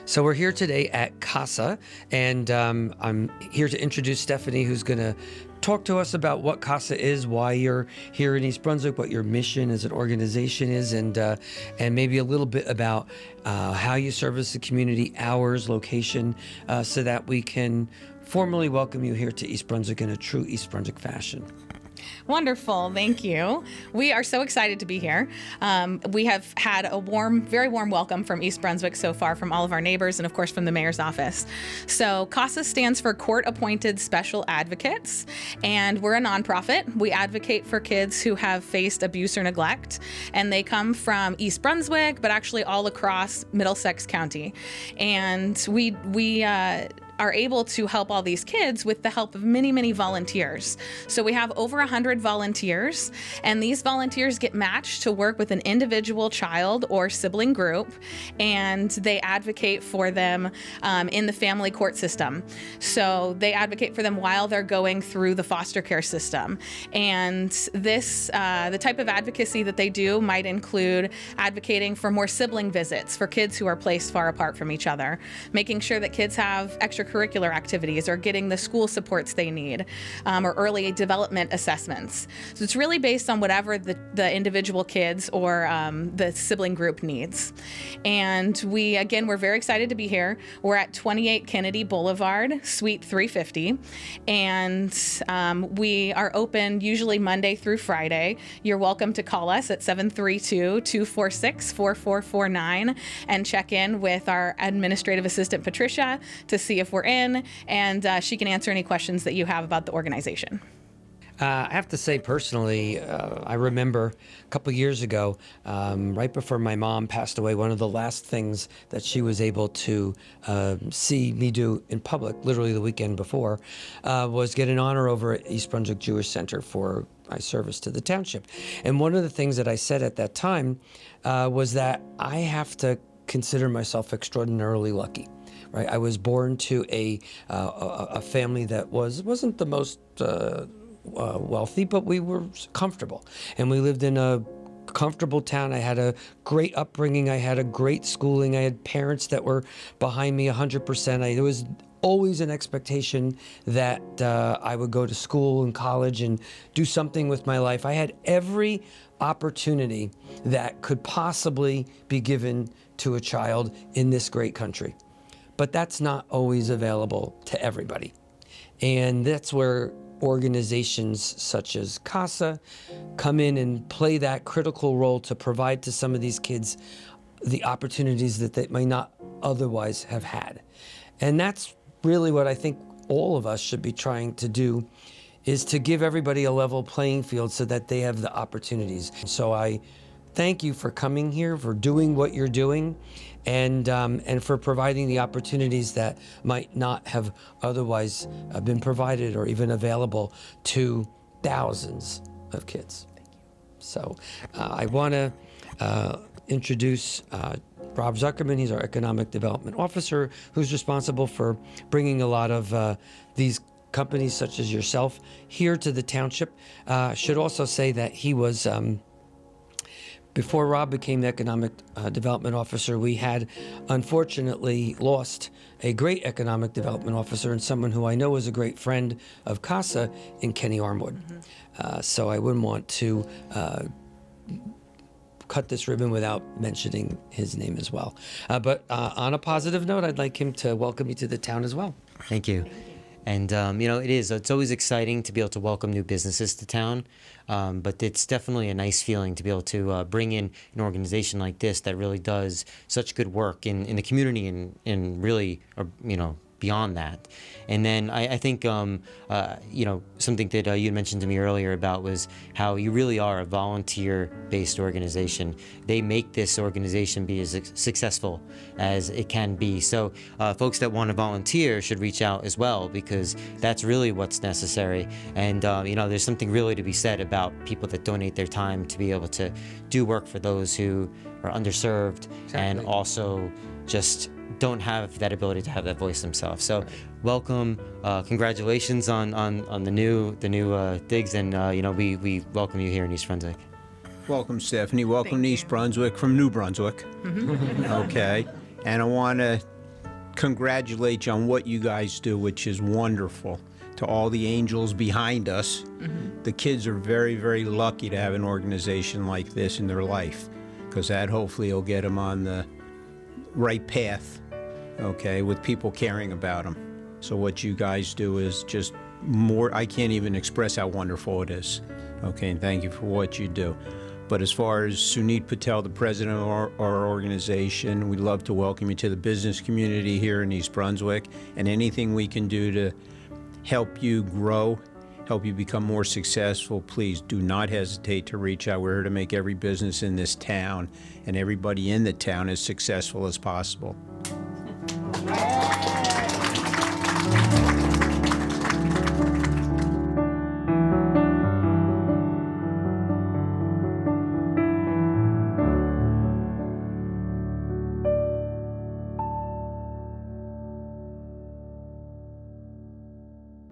So we're here today at CASA, and I'm here to introduce Stephanie, who's going to talk to us about what CASA is, why you're here in East Brunswick, what your mission as an organization is, and maybe a little bit about how you service the community, hours, location, so that we can formally welcome you here to East Brunswick in a true East Brunswick fashion. Wonderful. Thank you. We are so excited to be here. We have had a very warm welcome from East Brunswick so far, from all of our neighbors and, of course, from the mayor's office. So CASA stands for Court-Appointed Special Advocates, and we're a nonprofit. We advocate for kids who have faced abuse or neglect, and they come from East Brunswick, but actually all across Middlesex County. And we are able to help all these kids with the help of many, many volunteers. So we have over 100 volunteers, and these volunteers get matched to work with an individual child or sibling group, and they advocate for them in the family court system. So they advocate for them while they're going through the foster care system. And this, the type of advocacy that they do might include advocating for more sibling visits for kids who are placed far apart from each other, making sure that kids have extracurricular activities or getting the school supports they need, or early development assessments. So it's really based on whatever the individual kids or the sibling group needs. And we're very excited to be here. We're at 28 Kennedy Boulevard, Suite 350, and we are open usually Monday through Friday. You're welcome to call us at 732-246-4449 and check in with our administrative assistant, Patricia, to see if we're in, and she can answer any questions that you have about the organization. I have to say personally, I remember a couple years ago, right before my mom passed away, one of the last things that she was able to see me do in public, literally the weekend before, was get an honor over at East Brunswick Jewish Center for my service to the township. And one of the things that I said at that time was that I have to consider myself extraordinarily lucky. Right, I was born to a family that wasn't the most wealthy, but we were comfortable, and we lived in a comfortable town. I had a great upbringing. I had a great schooling. I had parents that were behind me 100%. There was always an expectation that I would go to school and college and do something with my life. I had every opportunity that could possibly be given to a child in this great country. But that's not always available to everybody. And that's where organizations such as CASA come in and play that critical role to provide to some of these kids the opportunities that they may not otherwise have had. And that's really what I think all of us should be trying to do, is to give everybody a level playing field so that they have the opportunities. So I thank you for coming here, for doing what you're doing, and for providing the opportunities that might not have otherwise been provided or even available to thousands of kids. Thank you. So I want to introduce Rob Zuckerman. He's our Economic Development Officer, who's responsible for bringing a lot of these companies such as yourself here to the township. Should also say that he was before Rob became the Economic Development Officer, we had unfortunately lost a great Economic Development Officer and someone who I know is a great friend of CASA in Kenny Armwood. Mm-hmm. So I wouldn't want to cut this ribbon without mentioning his name as well. But on a positive note, I'd like him to welcome you to the town as well. Thank you. And, it's always exciting to be able to welcome new businesses to town, but it's definitely a nice feeling to be able to bring in an organization like this that really does such good work in the community and really, beyond that. And then I think, something that you had mentioned to me earlier about was how you really are a volunteer-based organization. They make this organization be as successful as it can be. So folks that want to volunteer should reach out as well, because that's really what's necessary. And, there's something really to be said about people that donate their time to be able to do work for those who are underserved. Exactly. And also just don't have that ability to have that voice themselves. So welcome, congratulations on the new digs, and we welcome you here in East Brunswick. Welcome, Stephanie. Welcome to East Brunswick from New Brunswick. Mm-hmm. Okay, and I want to congratulate you on what you guys do, which is wonderful. To all the angels behind us, the kids are very, very lucky to have an organization like this in their life, because that hopefully will get them on the right path, okay, with people caring about them. So what you guys do is just more, I can't even express how wonderful it is, okay, and thank you for what you do. But as far as Sunit Patel, the president of our organization, we'd love to welcome you to the business community here in East Brunswick, and anything we can do to help you grow, help you become more successful, please do not hesitate to reach out. We're here to make every business in this town and everybody in the town as successful as possible.